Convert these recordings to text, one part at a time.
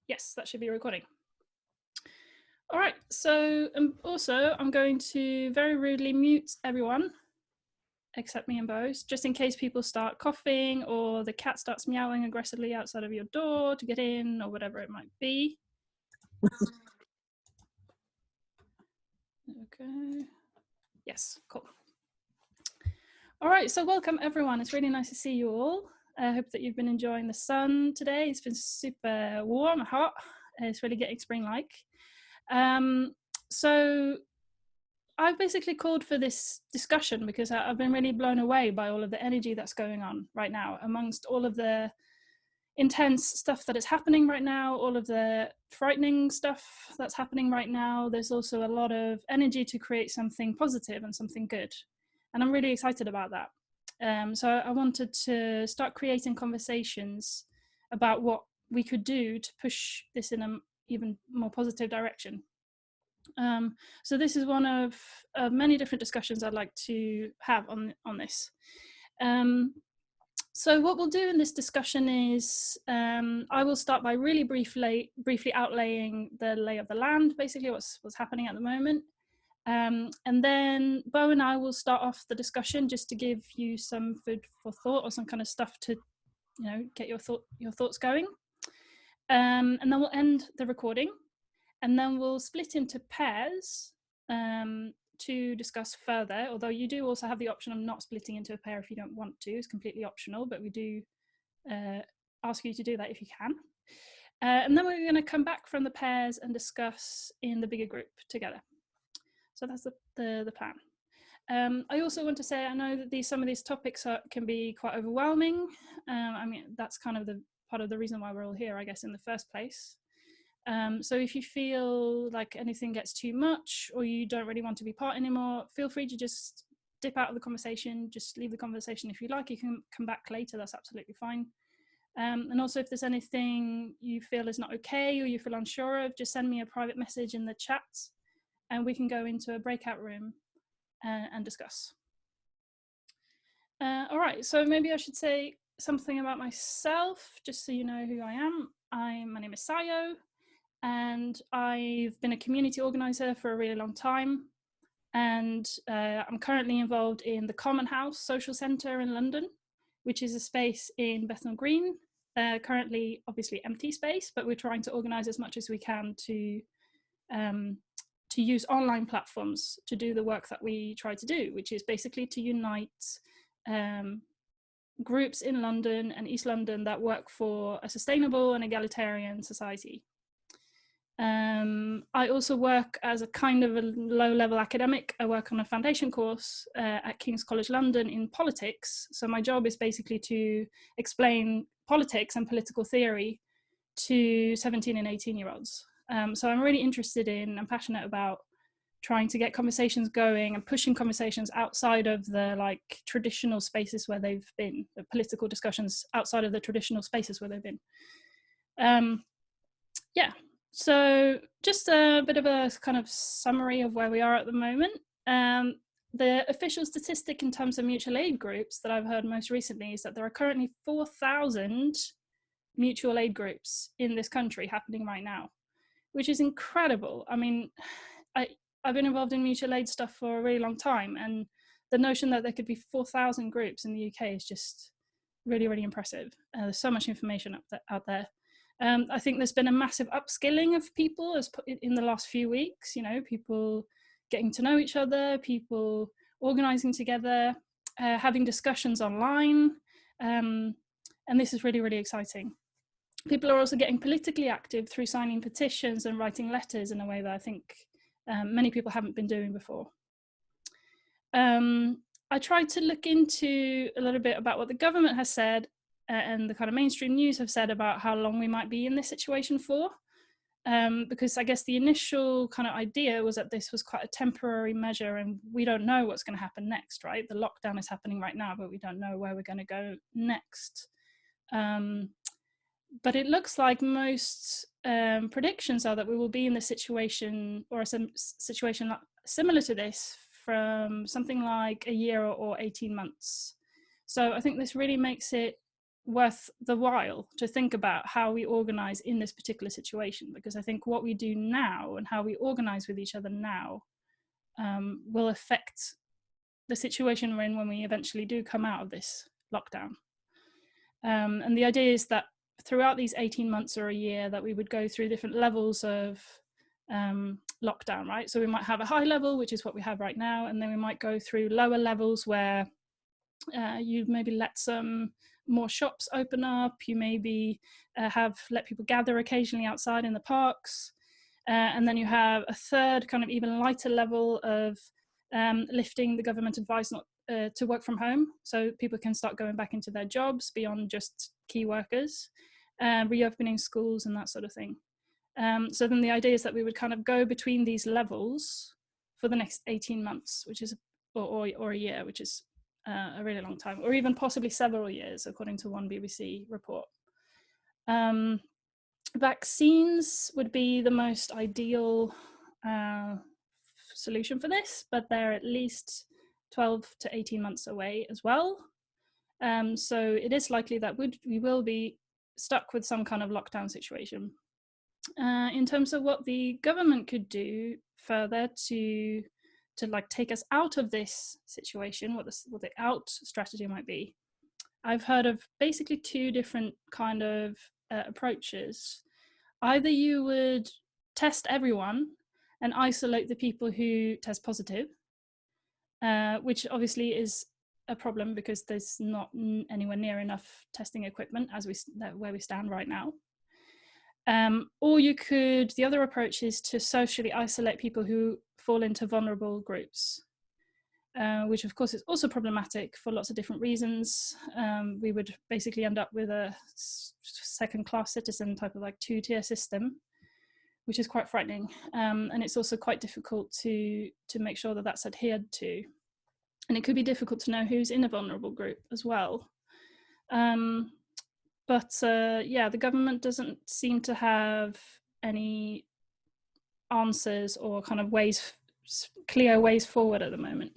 Yes, that should be recording. All right, so also I'm going to very rudely mute everyone except me and Bose, just in case people start coughing or the cat starts meowing aggressively outside of your door to get in or whatever it might be. Okay. Yes, cool. All right, so welcome everyone. It's really nice to see you all. I hope that you've been enjoying the sun today. It's been super warm, hot. It's really getting spring-like. So I've basically called for this discussion because I've been really blown away by all of the energy that's going on right now amongst all of the intense stuff that is happening right now, all of the frightening stuff that's happening right now. There's also a lot of energy to create something positive and something good. And I'm really excited about that. So I wanted to start creating conversations about what we could do to push this in an even more positive direction. So this is one of many different discussions I'd like to have on this. So what we'll do in this discussion is I will start by really briefly outlaying the lay of the land, basically what's happening at the moment. And then Bo and I will start off the discussion just to give you some food for thought or some kind of stuff to, get your thoughts going. And then we'll end the recording. And then we'll split into pairs to discuss further, although you do also have the option of not splitting into a pair if you don't want to. It's completely optional, but we do ask you to do that if you can. And then we're going to come back from the pairs and discuss in the bigger group together. So that's the plan. I also want to say, I know that some of these topics can be quite overwhelming. I mean, that's kind of the part of the reason why we're all here, I guess, in the first place. So if you feel like anything gets too much or you don't really want to be part anymore, feel free to just dip out of the conversation, just leave the conversation if you like. You can come back later, that's absolutely fine. And also if there's anything you feel is not okay or you feel unsure of, just send me a private message in the chat and we can go into a breakout room and discuss. All right, so maybe I should say something about myself, just so you know who I am. My name is Sayo. And I've been a community organizer for a really long time. And I'm currently involved in the Common House Social Centre in London, which is a space in Bethnal Green, currently obviously empty space, but we're trying to organize as much as we can to use online platforms to do the work that we try to do, which is basically to unite groups in London and East London that work for a sustainable and egalitarian society. I also work as a kind of a low-level academic. I work on a foundation course at King's College London in politics. So my job is basically to explain politics and political theory to 17 and 18-year-olds. So I'm really interested in and passionate about trying to get conversations going and pushing conversations outside of the traditional spaces where they've been, the political discussions outside of the traditional spaces where they've been. Yeah. So just a bit of a kind of summary of where we are at the moment. The official statistic in terms of mutual aid groups that I've heard most recently is that there are currently 4,000 mutual aid groups in this country happening right now, which is incredible. I mean, I've been involved in mutual aid stuff for a really long time, and the notion that there could be 4,000 groups in the UK is just really, really impressive. There's so much information out there. I think there's been a massive upskilling of people in the last few weeks, people getting to know each other, people organizing together, having discussions online. And this is really, really exciting. People are also getting politically active through signing petitions and writing letters in a way that I think many people haven't been doing before. I tried to look into a little bit about what the government has said and the kind of mainstream news have said about how long we might be in this situation for, because I guess the initial kind of idea was that this was quite a temporary measure and we don't know what's going to happen next, right? The lockdown is happening right now, but we don't know where we're going to go next. But it looks like most predictions are that we will be in this situation or a situation similar to this from something like a year or 18 months. So I think this really makes it worth the while to think about how we organize in this particular situation, because I think what we do now and how we organize with each other now will affect the situation we're in when we eventually do come out of this lockdown. And the idea is that throughout these 18 months or a year that we would go through different levels of lockdown, right? So we might have a high level, which is what we have right now, and then we might go through lower levels where you maybe let some more shops open up, you maybe let people gather occasionally outside in the parks, and then you have a third kind of even lighter level of lifting the government advice not to work from home, so people can start going back into their jobs beyond just key workers, reopening schools and that sort of thing. So then the idea is that we would kind of go between these levels for the next 18 months, which is, or a year, which is a really long time, or even possibly several years, according to one BBC report. Vaccines would be the most ideal solution for this, but they're at least 12 to 18 months away as well. So it is likely that we will be stuck with some kind of lockdown situation. In terms of what the government could do further to like take us out of this situation, what the out strategy might be, I've heard of basically two different kind of approaches. Either you would test everyone and isolate the people who test positive, which obviously is a problem because there's not anywhere near enough testing equipment where we stand right now. Or you could, the other approach is to socially isolate people who fall into vulnerable groups, which of course is also problematic for lots of different reasons. We would basically end up with a second-class citizen type of like two-tier system, which is quite frightening. And it's also quite difficult to make sure that that's adhered to. And it could be difficult to know who's in a vulnerable group as well. But yeah, the government doesn't seem to have any answers or kind of clear ways forward at the moment,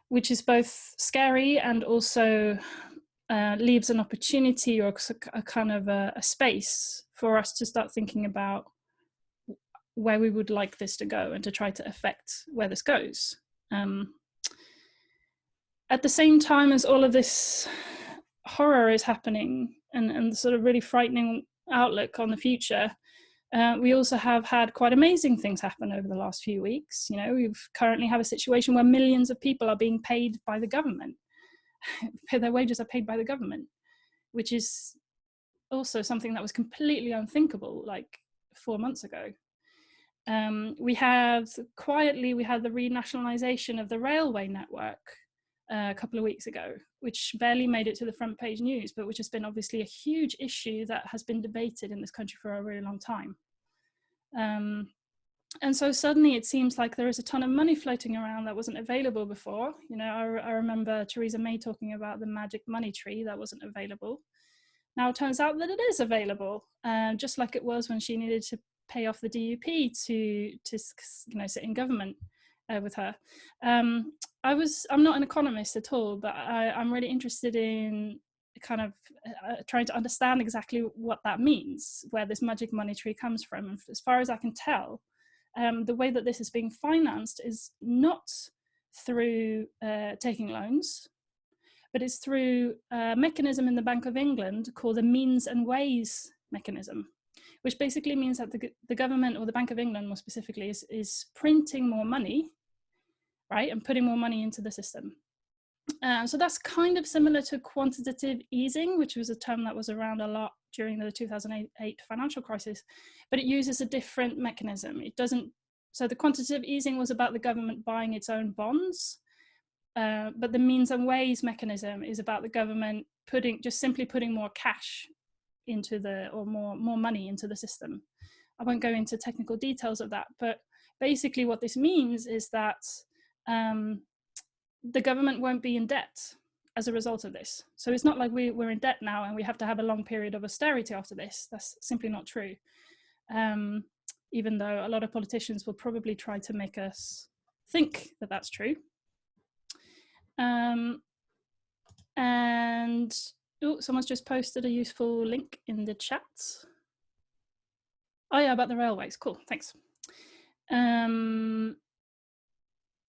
which is both scary and also leaves an opportunity or a kind of a space for us to start thinking about where we would like this to go and to try to affect where this goes. At the same time as all of this horror is happening and the sort of really frightening outlook on the future, we also have had quite amazing things happen over the last few weeks. You know, we currently have a situation where millions of people are being paid by the government. Their wages are paid by the government, which is also something that was completely unthinkable like 4 months ago. We had the renationalisation of the railway network a couple of weeks ago, which barely made it to the front page news, but which has been obviously a huge issue that has been debated in this country for a really long time. And so suddenly it seems like there is a ton of money floating around that wasn't available before. You know, I remember Theresa May talking about the magic money tree that wasn't available. Now it turns out that it is available, just like it was when she needed to pay off the DUP to sit in government with her. I'm not an economist at all, but I'm really interested in kind of trying to understand exactly what that means, where this magic money tree comes from. And as far as I can tell, the way that this is being financed is not through taking loans, but it's through a mechanism in the Bank of England called the means and ways mechanism, which basically means that the government, or the Bank of England more specifically, is printing more money, right, and putting more money into the system. So that's kind of similar to quantitative easing, which was a term that was around a lot during the 2008 financial crisis, but it uses a different mechanism. So the quantitative easing was about the government buying its own bonds, but the means and ways mechanism is about the government simply putting more cash more money into the system. I won't go into technical details of that, but basically what this means is that the government won't be in debt as a result of this. So it's not like we're in debt now and we have to have a long period of austerity after this. That's simply not true. Even though a lot of politicians will probably try to make us think that that's true. And Oh, someone's just posted a useful link in the chat. Oh yeah, about the railways. Cool, thanks.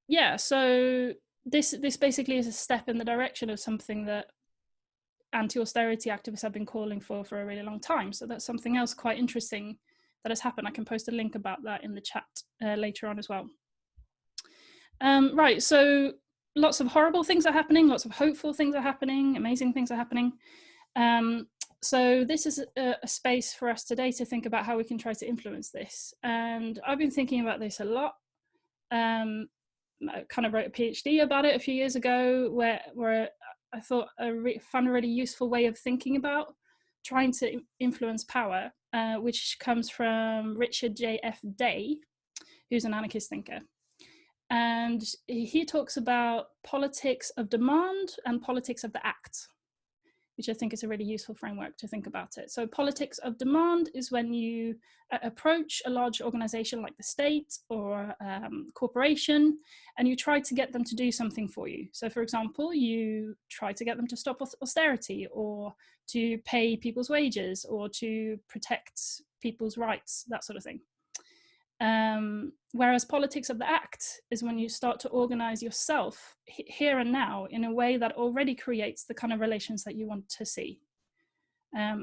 Yeah, so this basically is a step in the direction of something that anti-austerity activists have been calling for a really long time. So that's something else quite interesting that has happened. I can post a link about that in the chat later on as well. Right, so lots of horrible things are happening, lots of hopeful things are happening, amazing things are happening. So this is a space for us today to think about how we can try to influence this. And I've been thinking about this a lot. I kind of wrote a PhD about it a few years ago, where I thought found a really useful way of thinking about trying to influence power, which comes from Richard J.F. Day, who's an anarchist thinker. And he talks about politics of demand and politics of the act, which I think is a really useful framework to think about it. So politics of demand is when you approach a large organization like the state or corporation, and you try to get them to do something for you. So for example, you try to get them to stop austerity, or to pay people's wages, or to protect people's rights, that sort of thing. Whereas politics of the act is when you start to organize yourself here and now in a way that already creates the kind of relations that you want to see.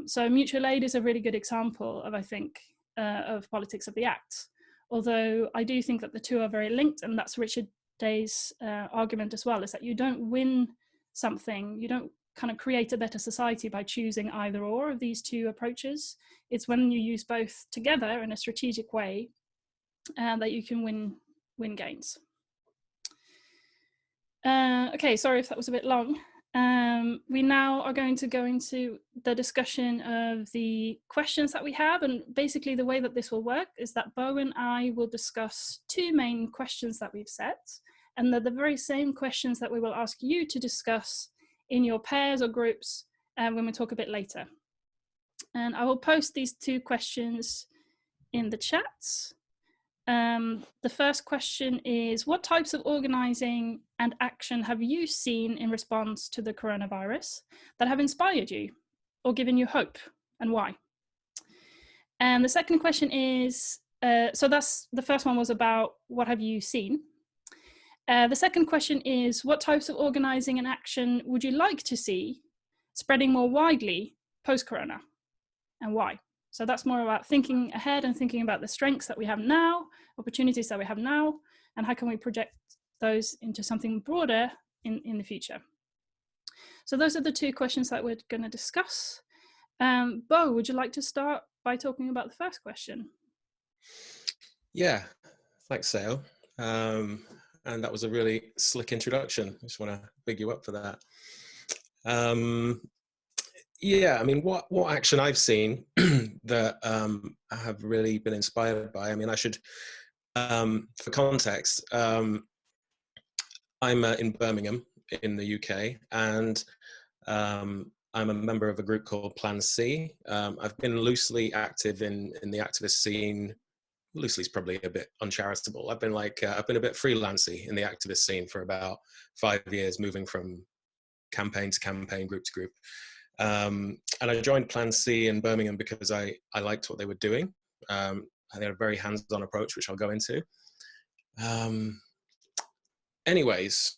So mutual aid is a really good example of, I think, of politics of the act. Although I do think that the two are very linked, and that's Richard Day's argument as well, is that you don't win something, you don't kind of create a better society by choosing either or of these two approaches. It's when you use both together in a strategic way that you can win gains. Okay, sorry if that was a bit long. We now are going to go into the discussion of the questions that we have, and basically the way that this will work is that Bo and I will discuss two main questions that we've set, and they're the very same questions that we will ask you to discuss in your pairs or groups when we talk a bit later. And I will post these two questions in the chat. The first question is, what types of organizing and action have you seen in response to the coronavirus that have inspired you or given you hope, and why? And the second question is, so that's the first one was about what have you seen. The second question is, what types of organizing and action would you like to see spreading more widely post-corona, and why? So that's more about thinking ahead and thinking about the strengths that we have now, opportunities that we have now, and how can we project those into something broader in the future. So those are the two questions that we're going to discuss. Bo, would you like to start by talking about the first question? Yeah, thanks, Sayo. And that was a really slick introduction. I just want to big you up for that. Yeah, I mean, what action I've seen that I have really been inspired by. I mean, I should, for context, I'm in Birmingham in the UK, and I'm a member of a group called Plan C. I've been loosely active in the activist scene. Loosely is probably a bit uncharitable. I've been a bit freelancy in the activist scene for about 5 years, moving from campaign to campaign, group to group. And I joined Plan C in Birmingham because I liked what they were doing. And they had a very hands-on approach, which I'll go into. Anyways,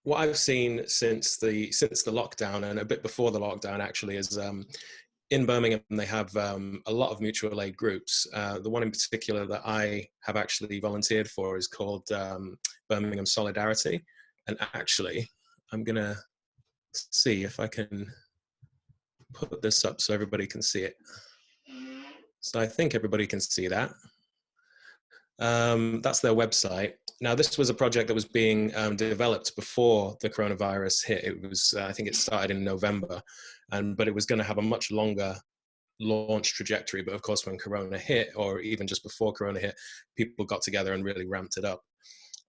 what I've seen since the lockdown, and a bit before the lockdown actually, is in Birmingham they have a lot of mutual aid groups. The one in particular that I have actually volunteered for is called Birmingham Solidarity. And actually, I'm gonna see if I can put this up so everybody can see it. So I think everybody can see that. That's their website. Now, this was a project that was being developed before the coronavirus hit. It was, I think it started in November, but it was going to have a much longer launch trajectory. But of course, when Corona hit, or even just before Corona hit, people got together and really ramped it up.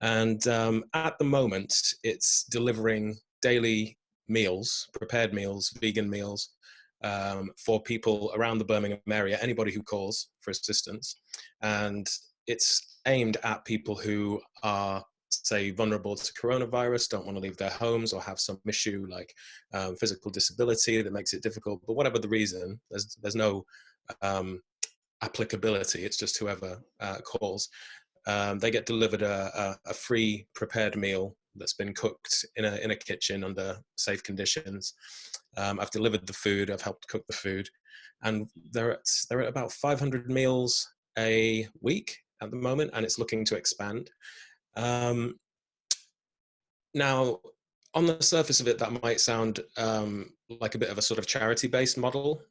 And at the moment, it's delivering daily meals, prepared meals, vegan meals, for people around the Birmingham area, anybody who calls for assistance. And it's aimed at people who are say, vulnerable to coronavirus, don't want to leave their homes, or have some issue like physical disability that makes it difficult. But whatever the reason, there's no applicability. It's just whoever calls. They get delivered a free prepared meal that's been cooked in a kitchen under safe conditions. I've delivered the food. I've helped cook the food, and they're at about 500 meals a week at the moment, and it's looking to expand. Now, on the surface of it, that might sound like a bit of a sort of charity-based model.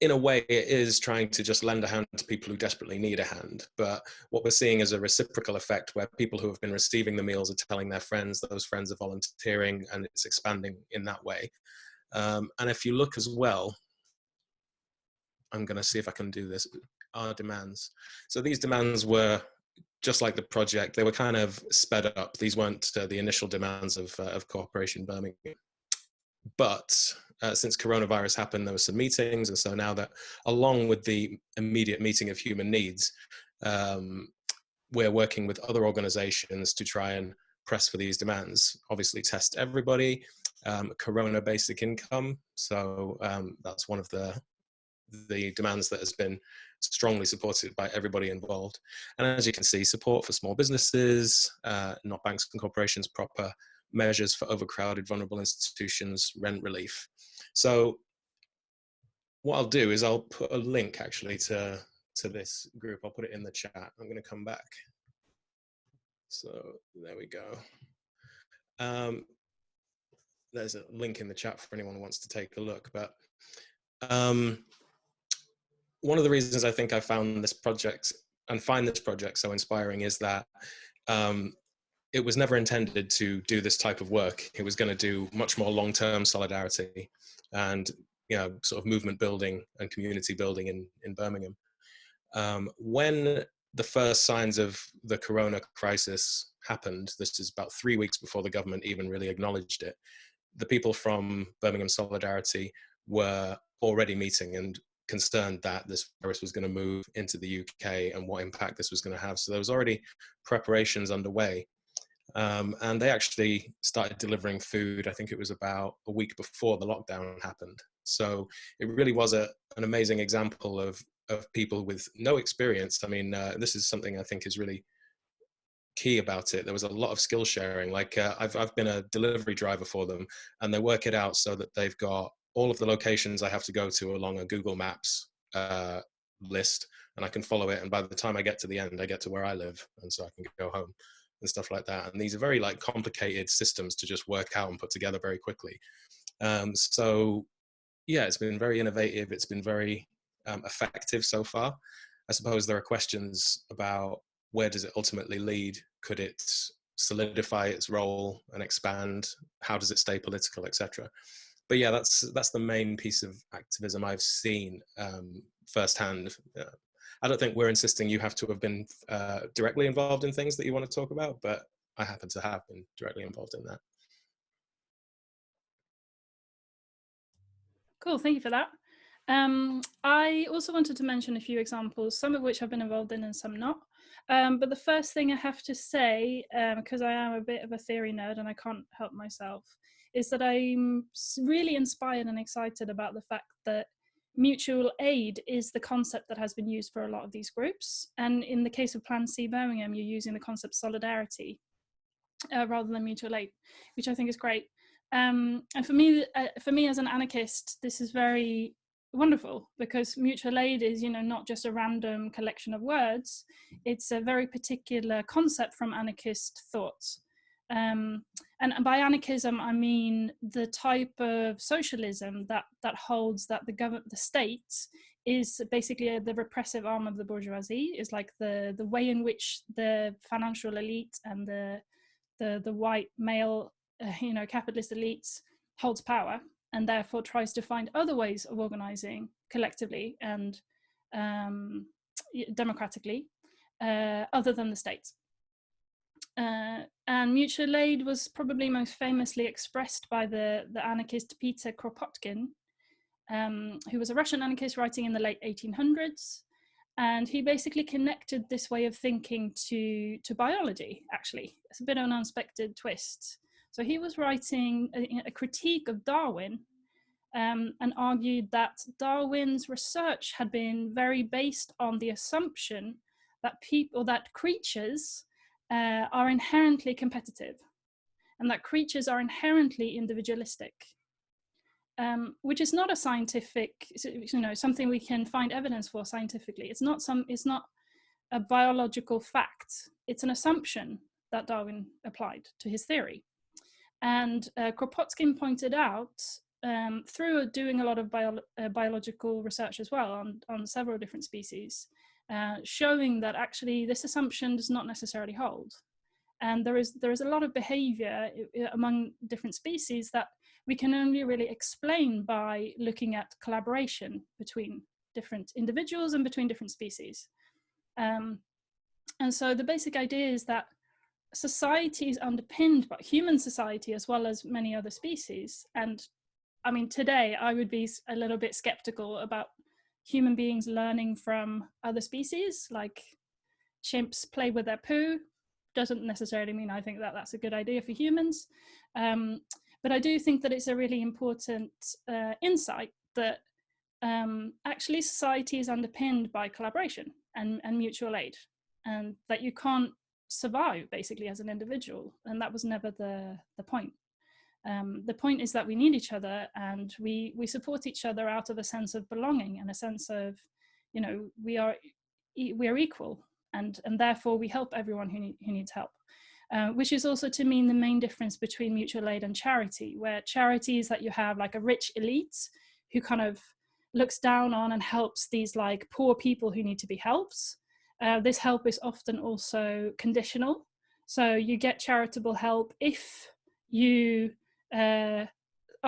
In a way, it is trying to just lend a hand to people who desperately need a hand. But what we're seeing is a reciprocal effect where people who have been receiving the meals are telling their friends, those friends are volunteering, and it's expanding in that way. And if you look as well, I'm going to see if I can do this, our demands. So these demands were just like the project, they were kind of sped up. These weren't the initial demands of Cooperation Birmingham. But since coronavirus happened, there were some meetings. And so now that, along with the immediate meeting of human needs, we're working with other organizations to try and press for these demands. Obviously, test everybody, Corona basic income. So that's one of the demands that has been strongly supported by everybody involved. And as you can see, support for small businesses, not banks and corporations, proper measures for overcrowded, vulnerable institutions, rent relief. So what I'll do is I'll put a link actually to this group. I'll put it in the chat. I'm going to come back. So there we go. There's a link in the chat for anyone who wants to take a look. But one of the reasons I think I found this project and find this project so inspiring is that it was never intended to do this type of work. It was going to do much more long-term solidarity and, you know, sort of movement building and community building in Birmingham. When the first signs of the corona crisis happened, this is about 3 weeks before the government even really acknowledged it, the people from Birmingham Solidarity were already meeting and concerned that this virus was going to move into the UK and what impact this was going to have. So there was already preparations underway. And they actually started delivering food, I think it was about a week before the lockdown happened. So it really was an amazing example of people with no experience. I mean, this is something I think is really key about it. There was a lot of skill sharing. Like I've been a delivery driver for them, and they work it out so that they've got all of the locations I have to go to along a Google Maps list, and I can follow it. And by the time I get to the end, I get to where I live, and so I can go home and stuff like that. And these are very like complicated systems to just work out and put together very quickly. So yeah, it's been very innovative. It's been very effective so far. I suppose there are questions about where does it ultimately lead? Could it solidify its role and expand? How does it stay political, etc.? But yeah, that's the main piece of activism I've seen firsthand. I don't think we're insisting you have to have been directly involved in things that you want to talk about, but I happen to have been directly involved in that. Cool, thank you for that. I also wanted to mention a few examples, some of which I've been involved in and some not. But the first thing I have to say, because I am a bit of a theory nerd and I can't help myself, is that I'm really inspired and excited about the fact that mutual aid is the concept that has been used for a lot of these groups. And in the case of Plan C Birmingham, you're using the concept solidarity rather than mutual aid, which I think is great. And for me as an anarchist, this is very wonderful because mutual aid is, you know, not just a random collection of words. It's a very particular concept from anarchist thoughts. And by anarchism, I mean the type of socialism that holds that the state is basically the repressive arm of the bourgeoisie, is like the way in which the financial elite and the white male capitalist elites holds power, and therefore tries to find other ways of organizing collectively and democratically other than the state. And mutual aid was probably most famously expressed by the anarchist Peter Kropotkin, who was a Russian anarchist writing in the late 1800s. And he basically connected this way of thinking to biology, actually. It's a bit of an unexpected twist. So he was writing a critique of Darwin, and argued that Darwin's research had been very based on the assumption that creatures are inherently competitive, and that creatures are inherently individualistic, which is not a scientific, something we can find evidence for scientifically. It's not a biological fact. It's an assumption that Darwin applied to his theory. And Kropotkin pointed out, through doing a lot of biological research as well on several different species, showing that actually this assumption does not necessarily hold. And there is a lot of behavior among different species that we can only really explain by looking at collaboration between different individuals and between different species. And so the basic idea is that society is underpinned by human society as well as many other species. And I mean, today I would be a little bit skeptical about human beings learning from other species. Like, chimps play with their poo doesn't necessarily mean I think that that's a good idea for humans. But I do think that it's a really important insight that actually society is underpinned by collaboration and mutual aid, and that you can't survive basically as an individual. And that was never the point. The point is that we need each other, and we support each other out of a sense of belonging and a sense of, we are equal, and therefore we help everyone who needs help. Which is also to mean the main difference between mutual aid and charity, where charity is that you have like a rich elite who kind of looks down on and helps these like poor people who need to be helped. This help is often also conditional. So you get charitable help if you are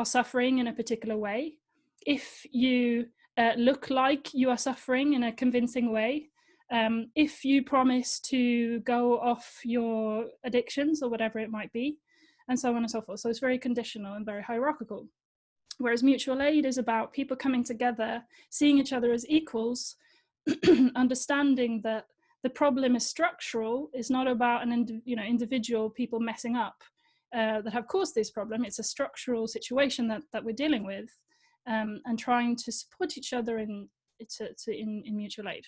suffering in a particular way, if you look like you are suffering in a convincing way, if you promise to go off your addictions or whatever it might be, and so on and so forth. So it's very conditional and very hierarchical. Whereas mutual aid is about people coming together, seeing each other as equals, understanding that the problem is structural. It's not about individual people messing up that have caused this problem. It's a structural situation that we're dealing with, and trying to support each other in mutual aid.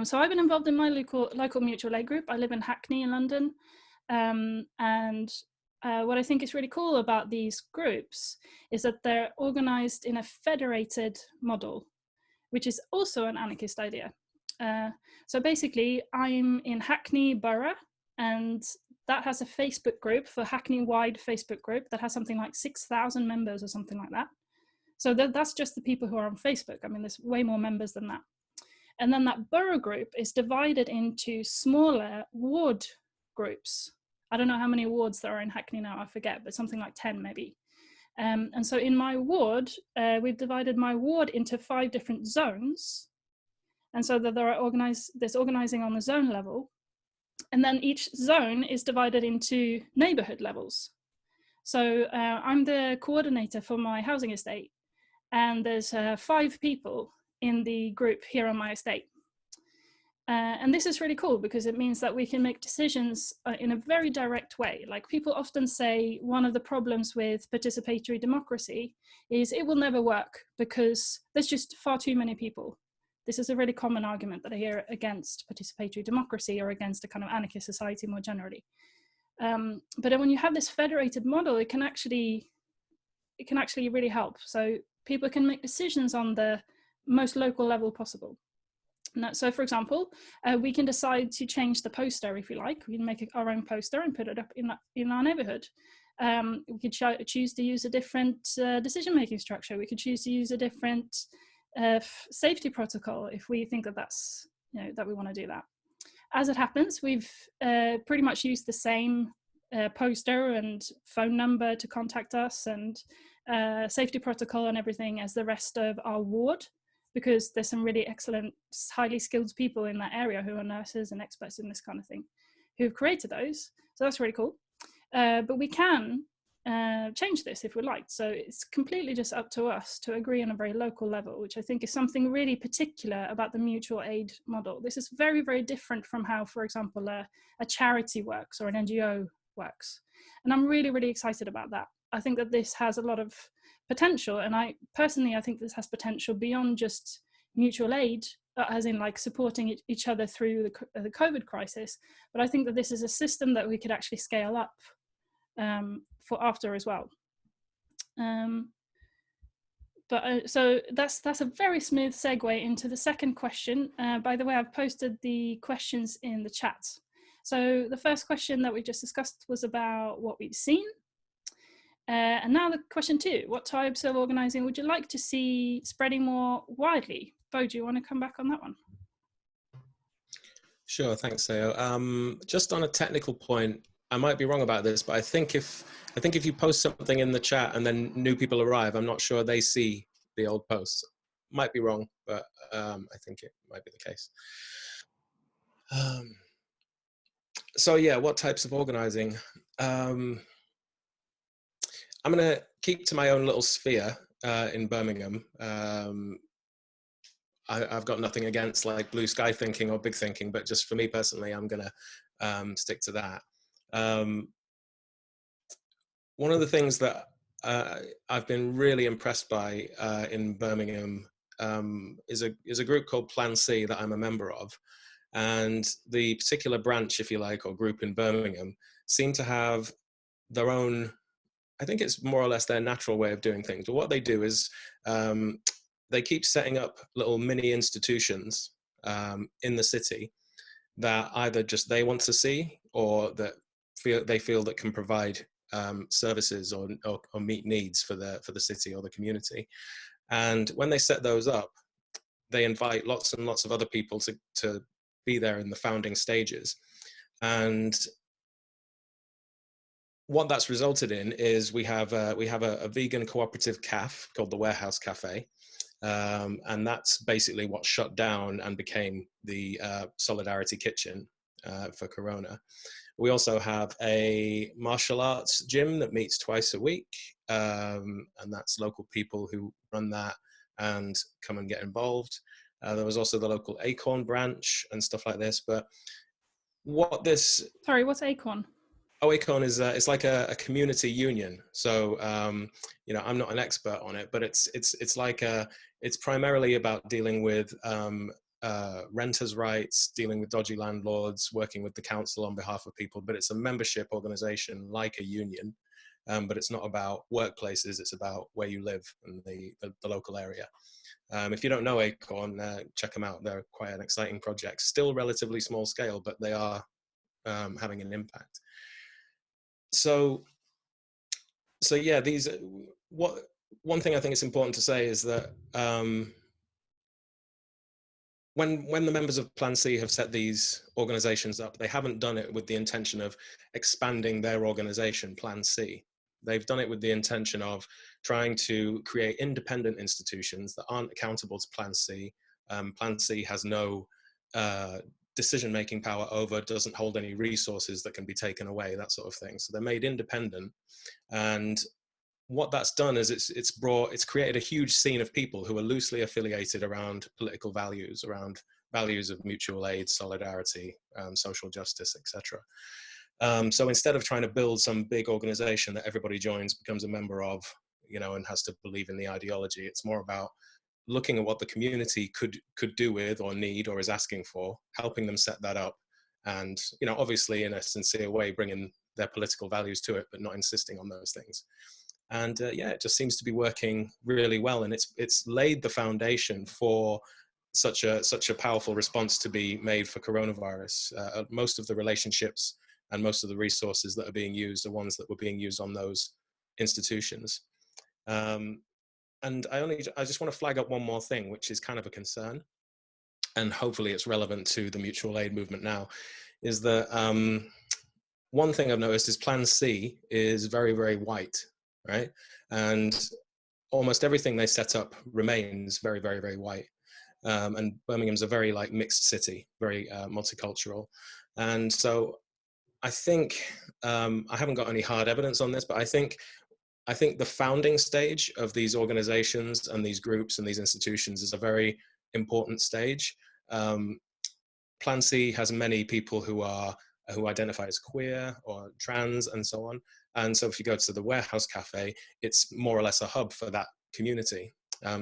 So I've been involved in my local mutual aid group. I live in Hackney in London, and what I think is really cool about these groups is that they're organized in a federated model, which is also an anarchist idea. So basically, I'm in Hackney Borough, and that has a Facebook group, for Hackney-wide Facebook group, that has something like 6,000 members or something like that. So that's just the people who are on Facebook. I mean, there's way more members than that. And then that borough group is divided into smaller ward groups. I don't know how many wards there are in Hackney now, I forget, but something like 10 maybe. And so in my ward, we've divided my ward into 5 different zones. And so that there's organizing on the zone level. And then each zone is divided into neighborhood levels. So I'm the coordinator for my housing estate. And there's 5 people in the group here on my estate. And this is really cool because it means that we can make decisions in a very direct way. Like, people often say one of the problems with participatory democracy is it will never work because there's just far too many people. This is a really common argument that I hear against participatory democracy or against a kind of anarchist society more generally. But then when you have this federated model, it can actually really help. So people can make decisions on the most local level possible. So for example, we can decide to change the poster if we like. We can make our own poster and put it up in our neighborhood. We could choose to use a different decision-making structure. We could choose to use a different safety protocol if we think that that's, that we want to do that. As it happens, we've pretty much used the same poster and phone number to contact us, and safety protocol and everything as the rest of our ward, because there's some really excellent, highly skilled people in that area who are nurses and experts in this kind of thing who've created those. So that's really cool. But we can change this if we like. So it's completely just up to us to agree on a very local level, which I think is something really particular about the mutual aid model. This is very, very different from how, for example, a charity works or an NGO works. And I'm really, really excited about that. I think that this has a lot of potential. And I think this has potential beyond just mutual aid, as in like supporting each other through the COVID crisis. But I think that this is a system that we could actually scale up for after as well. So that's a very smooth segue into the second question. By the way, I've posted the questions in the chat. So the first question that we just discussed was about what we've seen. And now the question 2, what types of organising would you like to see spreading more widely? Bo, do you want to come back on that one? Sure, thanks, Theo. Just on a technical point, I might be wrong about this, but I think if you post something in the chat and then new people arrive, I'm not sure they see the old posts. Might be wrong, but I think it might be the case. So yeah, what types of organising? I'm going to keep to my own little sphere in Birmingham. I've got nothing against like blue sky thinking or big thinking, but just for me personally, I'm going to stick to that. One of the things that I've been really impressed by in Birmingham is a group called Plan C that I'm a member of. And the particular branch, if you like, or group in Birmingham seem to have their own, I think it's more or less their natural way of doing things. But what they do is they keep setting up little mini institutions in the city that either just they want to see or that they feel that can provide services or meet needs for the city or the community. And when they set those up, they invite lots and lots of other people to be there in the founding stages. And what that's resulted in is we have a vegan cooperative cafe called the Warehouse Cafe. And that's basically what shut down and became the Solidarity Kitchen for Corona. We also have a martial arts gym that meets twice a week, and that's local people who run that and come and get involved. There was also the local Acorn branch and stuff like this. But what this... Sorry, what's Acorn? Oh, Acorn is it's like a community union. So you know, I'm not an expert on it, but it's primarily about dealing with renters' rights, dealing with dodgy landlords, working with the council on behalf of people. But it's a membership organization like a union, but it's not about workplaces. It's about where you live and the local area. If you don't know Acorn, check them out. They're quite an exciting project. Still relatively small scale, but they are having an impact. So yeah, one thing I think it's important to say is that when the members of Plan C have set these organizations up, they haven't done it with the intention of expanding their organization, Plan C. They've done it with the intention of trying to create independent institutions that aren't accountable to Plan C. Plan C has no decision-making power over, doesn't hold any resources that can be taken away, that sort of thing. So they're made independent. And what that's done is it's created a huge scene of people who are loosely affiliated around political values, around values of mutual aid, solidarity, social justice, etc. So instead of trying to build some big organization that everybody joins, becomes a member of, you know, and has to believe in the ideology, it's more about looking at what the community could do with or need or is asking for, helping them set that up, and, you know, obviously in a sincere way bringing their political values to it, but not insisting on those things. And yeah, it just seems to be working really well, and it's laid the foundation for such a powerful response to be made for coronavirus. Most of the relationships and most of the resources that are being used are ones that were being used on those institutions. And I just want to flag up one more thing, which is kind of a concern, and hopefully it's relevant to the mutual aid movement now, is that one thing I've noticed is Plan C is very, very white, right? And almost everything they set up remains very, very, very white. And Birmingham's a very like mixed city, very multicultural. And so I think I haven't got any hard evidence on this, but I think the founding stage of these organizations and these groups and these institutions is a very important stage. Plan C has many people who identify as queer or trans and so on. And so if you go to the Warehouse Cafe, it's more or less a hub for that community.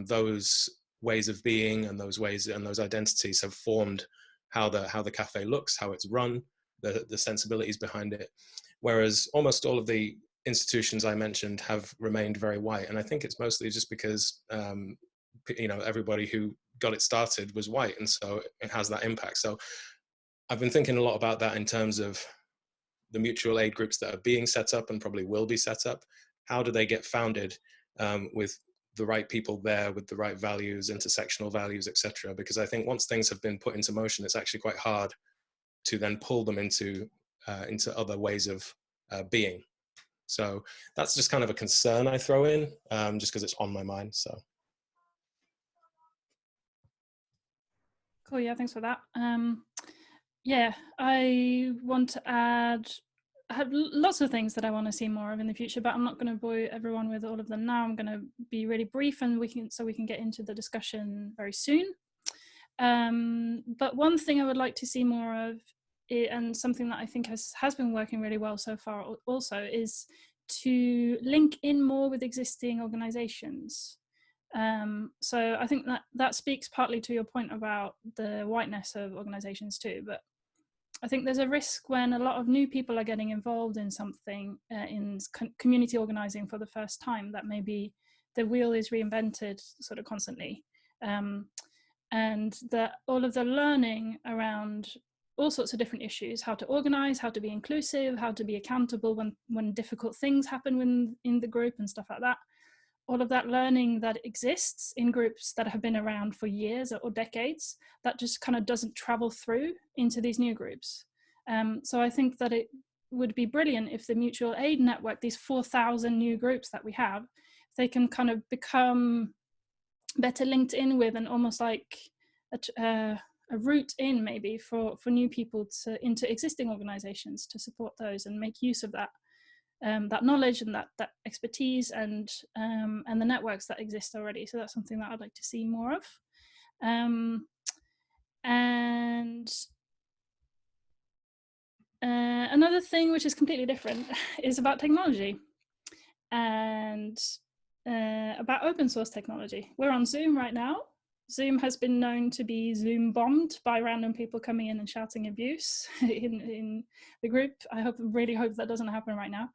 Those ways of being and those ways and those identities have formed how the cafe looks, how it's run, the sensibilities behind it. Whereas almost all of the institutions I mentioned have remained very white. And I think it's mostly just because, everybody who got it started was white. And so it has that impact. So I've been thinking a lot about that in terms of the mutual aid groups that are being set up and probably will be set up. How do they get founded with the right people there, with the right values, intersectional values, etc.? Because I think once things have been put into motion, it's actually quite hard to then pull them into other ways of being. So that's just kind of a concern I throw in, just because it's on my mind. So. Cool. Yeah, thanks for that. Yeah, I want to add. I have lots of things that I want to see more of in the future, but I'm not going to bore everyone with all of them now. I'm going to be really brief, and we can get into the discussion very soon. But one thing I would like to see more of, and something that I think has been working really well so far also, is to link in more with existing organizations. So I think that speaks partly to your point about the whiteness of organizations too, but I think there's a risk when a lot of new people are getting involved in something, in community organizing for the first time, that maybe the wheel is reinvented sort of constantly. And that all of the learning around all sorts of different issues, how to organize, how to be inclusive, how to be accountable when difficult things happen in the group and stuff like that, all of that learning that exists in groups that have been around for years or decades, that just kind of doesn't travel through into these new groups. So I think that it would be brilliant if the mutual aid network, these 4,000 new groups that we have, they can kind of become better linked in with, and almost like a route in maybe for new people into existing organizations to support those and make use of that. That knowledge and that expertise and the networks that exist already. So that's something that I'd like to see more of. And another thing which is completely different is about technology and about open source technology. We're on Zoom right now. Zoom has been known to be Zoom bombed by random people coming in and shouting abuse in the group. I really hope that doesn't happen right now.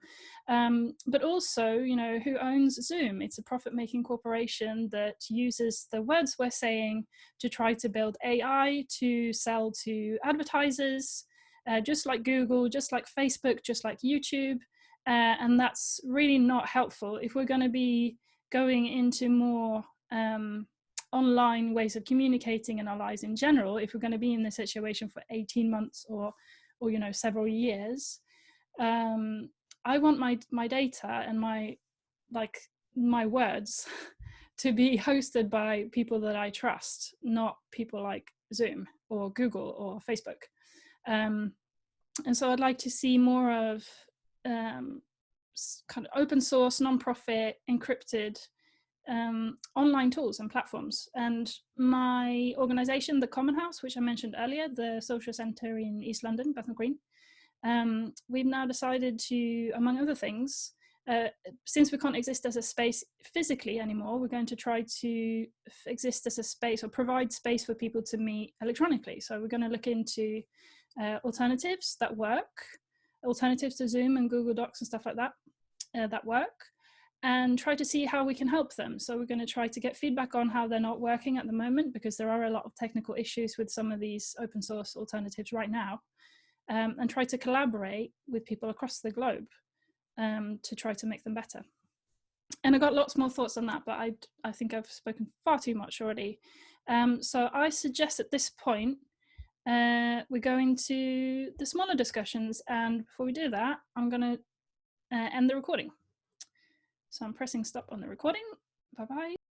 But also, who owns Zoom? It's a profit-making corporation that uses the words we're saying to try to build AI to sell to advertisers, just like Google, just like Facebook, just like YouTube. And that's really not helpful if we're going to be going into more online ways of communicating in our lives in general. If we're going to be in this situation for 18 months or several years, I want my data and my words to be hosted by people that I trust, not people like Zoom or Google or Facebook. And so I'd like to see more of kind of open source, non-profit, encrypted online tools and platforms. And my organization, the Common House, which I mentioned earlier, the social centre in East London, Bethnal Green, we've now decided to, among other things, since we can't exist as a space physically anymore, we're going to try to exist as a space or provide space for people to meet electronically. So we're going to look into alternatives that work, alternatives to Zoom and Google Docs and stuff like that, that work, and try to see how we can help them. So we're going to try to get feedback on how they're not working at the moment, because there are a lot of technical issues with some of these open source alternatives right now, and try to collaborate with people across the globe to try to make them better. And I got lots more thoughts on that, but I think I've spoken far too much already. So I suggest at this point, we go into the smaller discussions. And before we do that, I'm going to end the recording. So I'm pressing stop on the recording. Bye-bye.